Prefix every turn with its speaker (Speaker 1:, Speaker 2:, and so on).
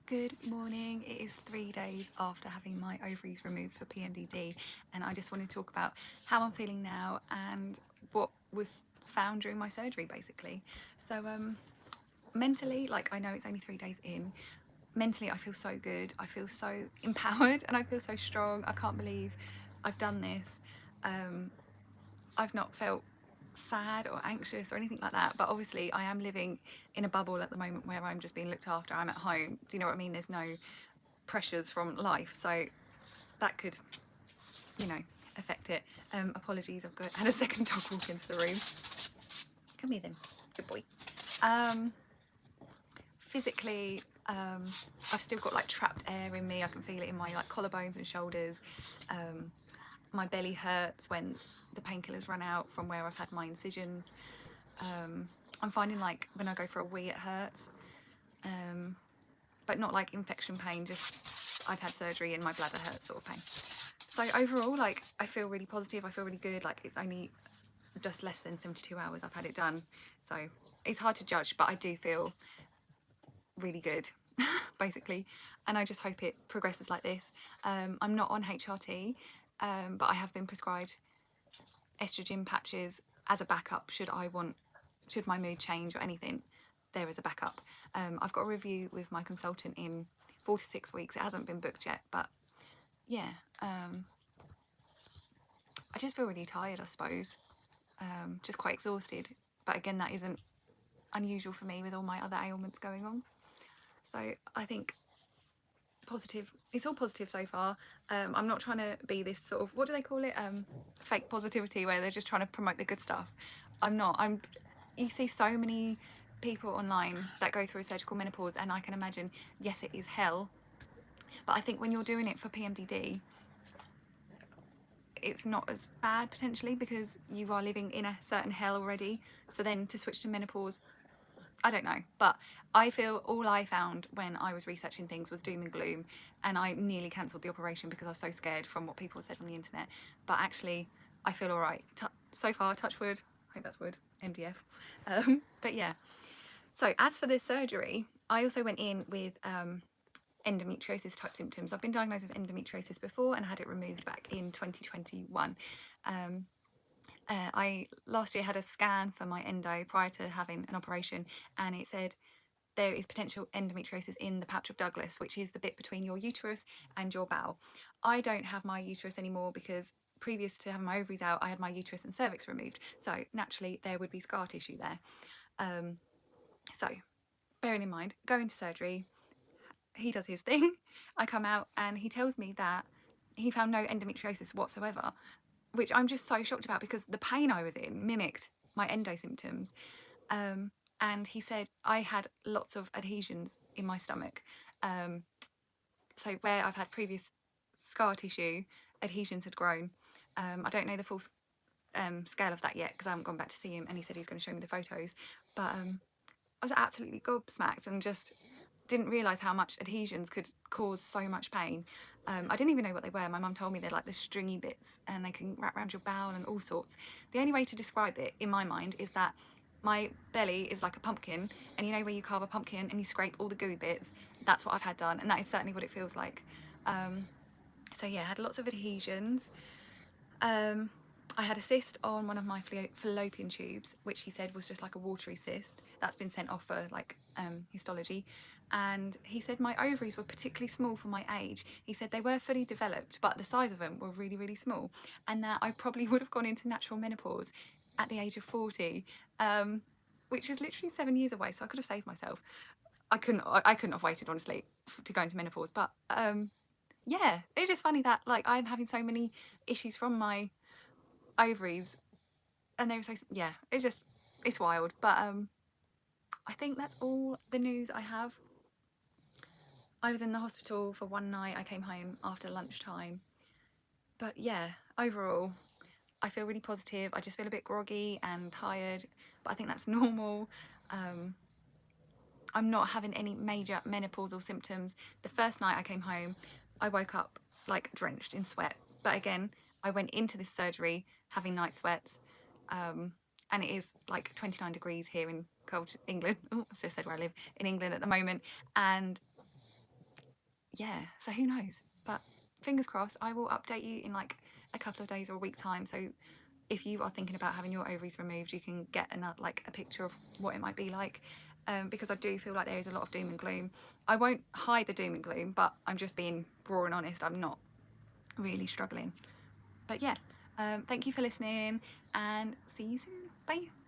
Speaker 1: Good morning. It is 3 days after having my ovaries removed for PMDD, and I just want to talk about how I'm feeling now and what was found during my surgery, basically. So mentally, like, I know it's only 3 days in. Mentally, I feel so good. I feel so empowered and I feel so strong. I can't believe I've done this. I've not felt sad or anxious or anything like that, but obviously I am living in a bubble at the moment where I'm just being looked after. I'm at home. Do you know what I mean? There's no pressures from life, so that could, affect it. Apologies, had a second dog walk into the room. Come here then, good boy. Physically, I've still got like trapped air in me. I can feel it in my like collarbones and shoulders. My belly hurts when the painkillers run out from where I've had my incisions. I'm finding like when I go for a wee it hurts, but not like infection pain, just I've had surgery and my bladder hurts sort of pain. So overall, like, I feel really positive. I feel really good. Like, it's only just less than 72 hours I've had it done, so it's hard to judge, but I do feel really good basically, and I just hope it progresses like this. I'm not on HRT, but I have been prescribed estrogen patches as a backup should my mood change or anything. There is a backup. I've got a review with my consultant in 4 to 6 weeks. It hasn't been booked yet, but yeah, I just feel really tired, I suppose. Just quite exhausted, but again, that isn't unusual for me with all my other ailments going on. So I think positive, it's all positive so far. I'm not trying to be this sort of, what do they call it, fake positivity, where they're just trying to promote the good stuff. I'm not. You see so many people online that go through surgical menopause, and I can imagine, yes, it is hell, but I think when you're doing it for PMDD, it's not as bad potentially because you are living in a certain hell already. So then to switch to menopause, I don't know, but I feel all I found when I was researching things was doom and gloom, and I nearly cancelled the operation because I was so scared from what people said on the internet. But actually, I feel all right so far. Touch wood. I hope that's wood. MDF. But yeah. So as for this surgery, I also went in with endometriosis type symptoms. I've been diagnosed with endometriosis before and had it removed back in 2021. I last year had a scan for my endo prior to having an operation, and it said there is potential endometriosis in the pouch of Douglas, which is the bit between your uterus and your bowel. I don't have my uterus anymore because previous to having my ovaries out, I had my uterus and cervix removed. So naturally there would be scar tissue there. So bearing in mind, going to surgery, he does his thing. I come out and he tells me that he found no endometriosis whatsoever, which I'm just so shocked about because the pain I was in mimicked my endo symptoms. And he said I had lots of adhesions in my stomach. So where I've had previous scar tissue, adhesions had grown. I don't know the full scale of that yet because I haven't gone back to see him, and he said he's going to show me the photos. But I was absolutely gobsmacked and just didn't realise how much adhesions could cause so much pain. I didn't even know what they were. My mum told me they're like the stringy bits and they can wrap around your bowel and all sorts. The only way to describe it in my mind is that my belly is like a pumpkin, and you know where you carve a pumpkin and you scrape all the gooey bits? That's what I've had done, and that is certainly what it feels like. So yeah, I had lots of adhesions. I had a cyst on one of my fallopian tubes, which he said was just like a watery cyst. That's been sent off for like histology. And he said my ovaries were particularly small for my age. He said they were fully developed, but the size of them were really, really small. And that I probably would have gone into natural menopause at the age of 40, which is literally 7 years away. So I could have saved myself. I couldn't have waited, honestly, to go into menopause. But yeah, it's just funny that like I'm having so many issues from my ovaries, and they were so, yeah, it's wild. But I think that's all the news I have. I was in the hospital for one night. I came home after lunchtime, but yeah, overall I feel really positive. I just feel a bit groggy and tired, but I think that's normal. I'm not having any major menopausal symptoms. The first night I came home, I woke up like drenched in sweat, but again, I went into this surgery having night sweats, and it is like 29 degrees here in cold England. Oh, I just said where I live, in England at the moment, and yeah, so who knows? But fingers crossed. I will update you in like a couple of days or a week time, so if you are thinking about having your ovaries removed, you can get a picture of what it might be like, because I do feel like there is a lot of doom and gloom. I won't hide the doom and gloom, but I'm just being raw and honest. I'm not really struggling. But yeah, thank you for listening, and see you soon. Bye.